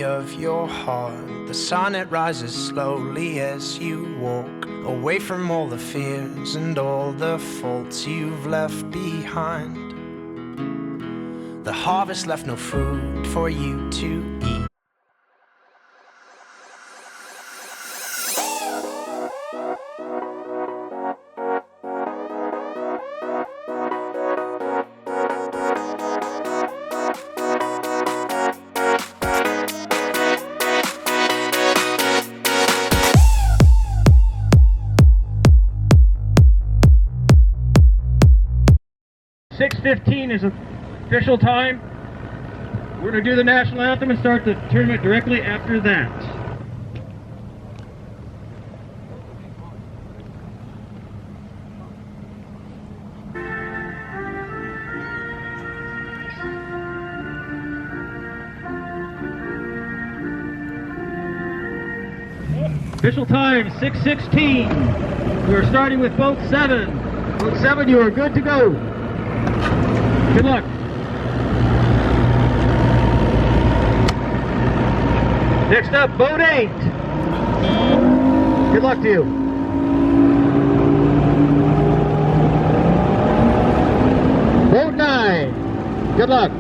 of your heart. The sun, it rises slowly as you walk away from all the fears and all the faults you've left behind. The harvest left no food for you to eat. .6:15 is official time. We're going to do the national anthem and start the tournament directly after that. Official time, 6:16. We're starting with boat 7. Boat 7, you are good to go. Good luck. Next up, boat 8. Good luck to you. Boat 9. Good luck.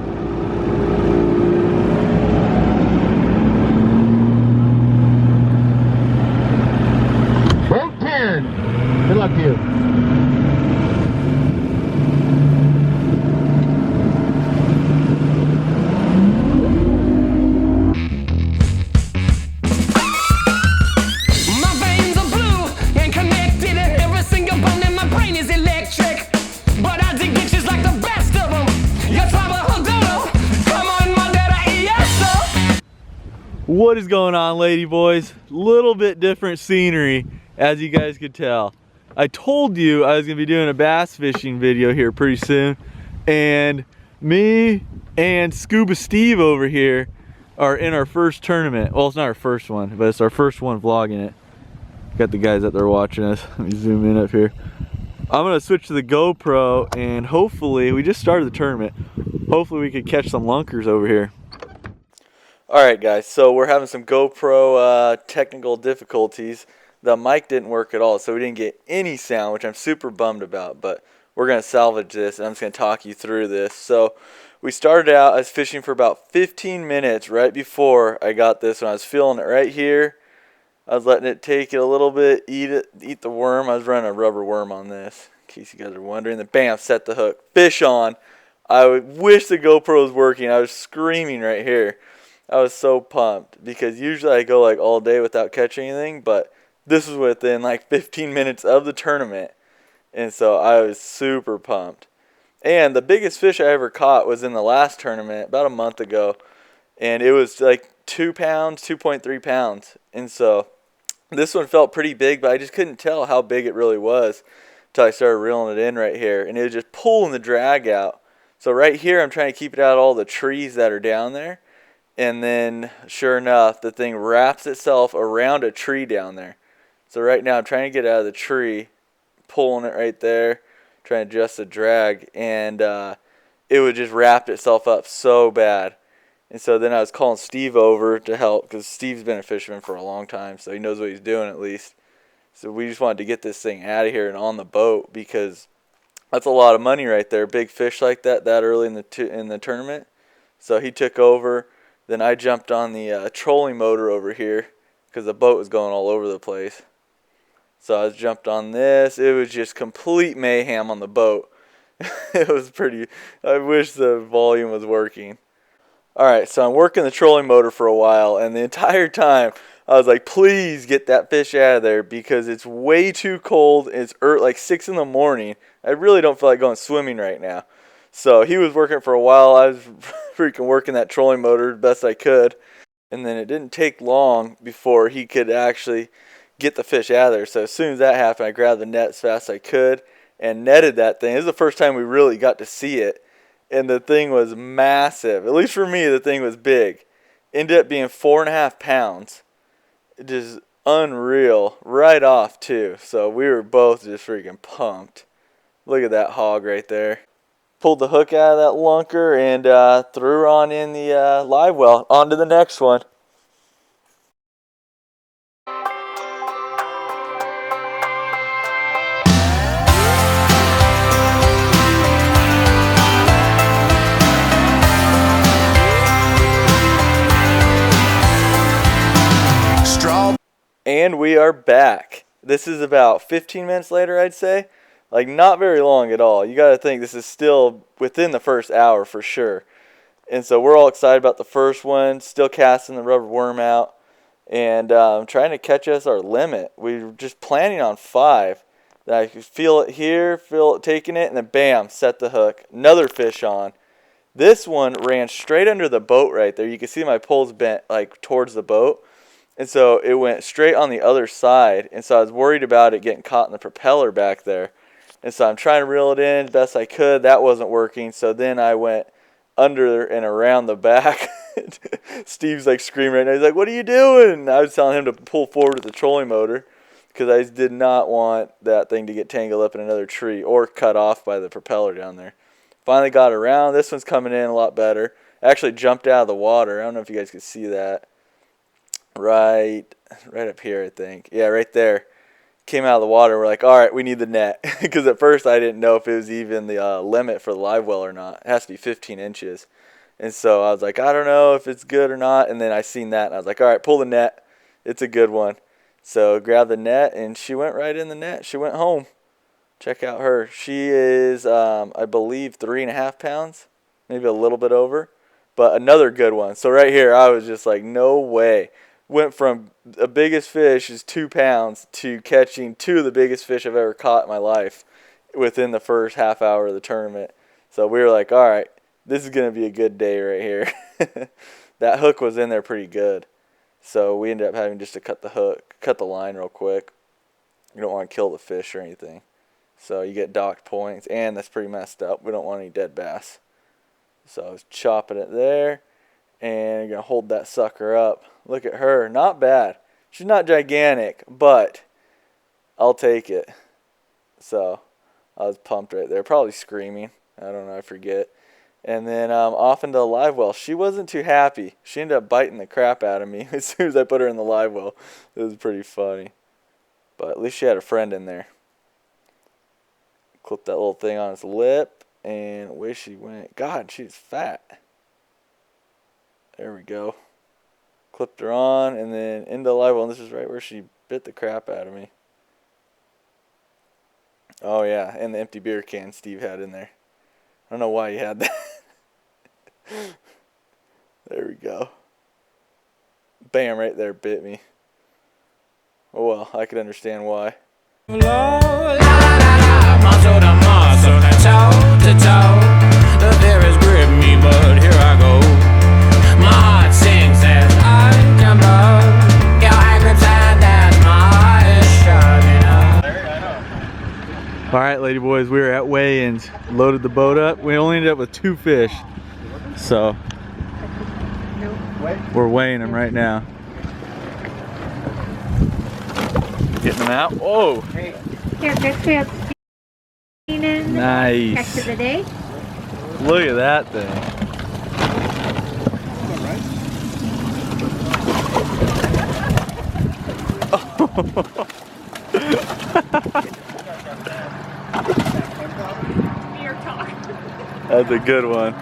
Boat 10. Good luck to you. What is going on, lady boys? Little bit different scenery, as you guys could tell. I told you I was gonna be doing a bass fishing video here pretty soon, and me and Scuba Steve over here are in our first tournament. Well, it's not our first one, but it's our first one vlogging it. Got the guys out there watching us. Let me zoom in up here. I'm gonna switch to the GoPro, and hopefully, we just started the tournament. Hopefully we could catch some lunkers over here. Alright guys, so we're having some GoPro technical difficulties. The mic didn't work at all, so we didn't get any sound, which I'm super bummed about, but we're going to salvage this, and I'm just going to talk you through this. So we started out, I was fishing for about 15 minutes right before I got this one. I was feeling it right here. I was letting it take it a little bit, eat the worm. I was running a rubber worm on this, in case you guys are wondering. Then bam, set the hook, fish on. I wish the GoPro was working. I was screaming right here. I was so pumped because usually I go like all day without catching anything, but this was within like 15 minutes of the tournament, and so I was super pumped. And the biggest fish I ever caught was in the last tournament about a month ago, and it was like 2 pounds, 2.3 pounds, and so this one felt pretty big, but I just couldn't tell how big it really was until I started reeling it in right here, and it was just pulling the drag out. So right here I'm trying to keep it out of all the trees that are down there. And then, sure enough, the thing wraps itself around a tree down there. So right now, I'm trying to get out of the tree, pulling it right there, trying to adjust the drag, and it would just wrap itself up so bad. And so then I was calling Steve over to help, because Steve's been a fisherman for a long time, so he knows what he's doing at least. So we just wanted to get this thing out of here and on the boat, because that's a lot of money right there. Big fish like that early in the tournament. So he took over. Then I jumped on the trolling motor over here because the boat was going all over the place. So I jumped on this. It was just complete mayhem on the boat. It was pretty, I wish the volume was working. Alright, so I'm working the trolling motor for a while, and the entire time I was like, please get that fish out of there because it's way too cold. It's like 6 in the morning. I really don't feel like going swimming right now. So he was working for a while. I was freaking working that trolling motor the best I could. And then it didn't take long before he could actually get the fish out of there. So as soon as that happened, I grabbed the net as fast as I could and netted that thing. This is the first time we really got to see it. And the thing was massive. At least for me, the thing was big. Ended up being 4.5 pounds. Just unreal. Right off, too. So we were both just freaking pumped. Look at that hog right there. Pulled the hook out of that lunker and threw her on in the live well. On to the next one. And we are back. This is about 15 minutes later, I'd say. Like, not very long at all. You got to think this is still within the first hour for sure. And so we're all excited about the first one. Still casting the rubber worm out. And trying to catch us our limit. We were just planning on 5. I could feel it here, feel it taking it, and then bam, set the hook. Another fish on. This one ran straight under the boat right there. You can see my pole's bent like towards the boat. And so it went straight on the other side. And so I was worried about it getting caught in the propeller back there. And so I'm trying to reel it in as best I could. That wasn't working. So then I went under and around the back. Steve's like screaming right now. He's like, "What are you doing?" And I was telling him to pull forward with the trolling motor because I did not want that thing to get tangled up in another tree or cut off by the propeller down there. Finally got around. This one's coming in a lot better. I actually jumped out of the water. I don't know if you guys could see that. Right up here, I think. Yeah, right there. Came out of the water. We're like, all right, we need the net. Because at first I didn't know if it was even the limit for the live well or not. It has to be 15 inches. And so I was like, I don't know if it's good or not. And then I seen that, and I was like, all right, pull the net. It's a good one. So grabbed the net, and she went right in the net. She went home. Check out her. She is, I believe, 3.5 pounds. Maybe a little bit over. But another good one. So right here, I was just like, no way. Went from the biggest fish is 2 pounds to catching 2 of the biggest fish I've ever caught in my life within the first half hour of the tournament. So we were like, all right, this is going to be a good day right here. That hook was in there pretty good. So we ended up having just to cut the line real quick. You don't want to kill the fish or anything. So you get docked points, and that's pretty messed up. We don't want any dead bass. So I was chopping it there, and I'm going to hold that sucker up. Look at her. Not bad. She's not gigantic, but I'll take it. So I was pumped right there. Probably screaming. I don't know. I forget. And then off into the live well. She wasn't too happy. She ended up biting the crap out of me as soon as I put her in the live well. It was pretty funny. But at least she had a friend in there. Clipped that little thing on its lip, and away she went. God, she's fat. There we go. Clipped her on, and then into the live well, and this is right where she bit the crap out of me. Oh yeah, and the empty beer can Steve had in there. I don't know why he had that. There we go. Bam, right there, bit me. Oh well, I could understand why. The fear is gripping me, but here I go. My heart sings as I come up. Your angry time, that's my heart is shining up. Alright, ladyboys, we were at weigh-ins. Loaded the boat up. We only ended up with 2 fish. So, we're weighing them right now. Getting them out. Whoa! Here, next we have Steven. Nice. Catch of the day. Look at that thing. That's a good one.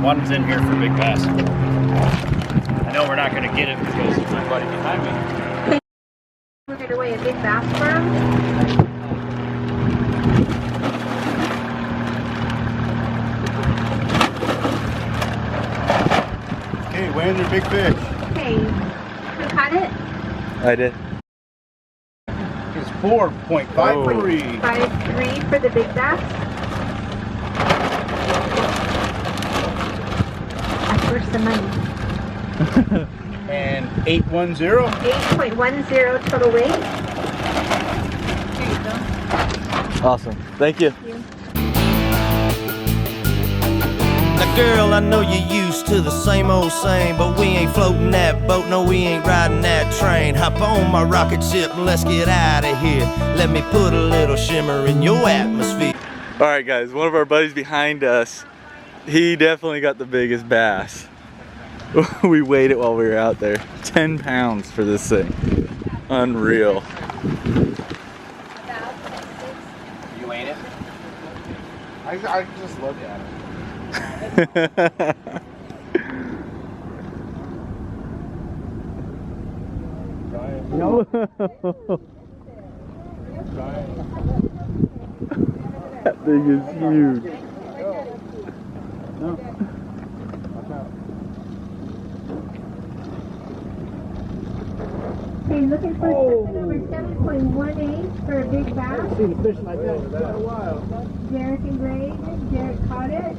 One's in here for big bass. I know we're not going to get it because there's nobody behind me. We're going to weigh a big bass for him. Okay, weighing your big fish. Okay, who caught it? I did. It's 4.53. 5.3 for the big bass. That's worth the money. And 810. 8.10 total weight. Awesome. Thank you. Now girl, I know you're used to the same old same, but we ain't floating that boat, no we ain't riding that train. Hop on my rocket ship and let's get out of here. Let me put a little shimmer in your atmosphere. Alright guys, one of our buddies behind us, he definitely got the biggest bass. We weighed it while we were out there. 10 pounds for this thing. Unreal. You weighed it? I just look at it. That thing is huge. Okay, looking for number 7.18 for a big bass. Seen a fish like that in quite a while. Derek and Greg. Derek caught it.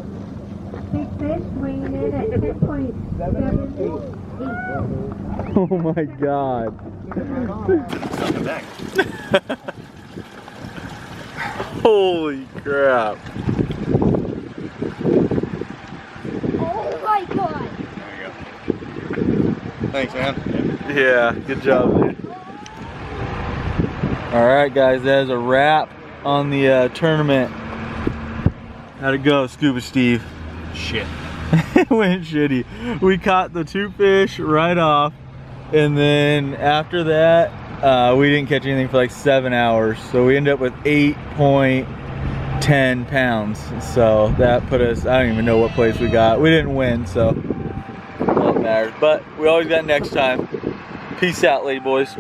Big fish weighing in at 10.78. Oh my God. Holy crap. Oh my God. Thanks, man. Yeah, good job, dude. Alright guys, that is a wrap on the tournament. How'd it go, Scuba Steve? Shit. It went shitty. We caught the 2 fish right off, and then after that, we didn't catch anything for like 7 hours. So we ended up with 8.10 pounds. So that put us, I don't even know what place we got. We didn't win, so all that matters. But we always got next time. Peace out, lady boys.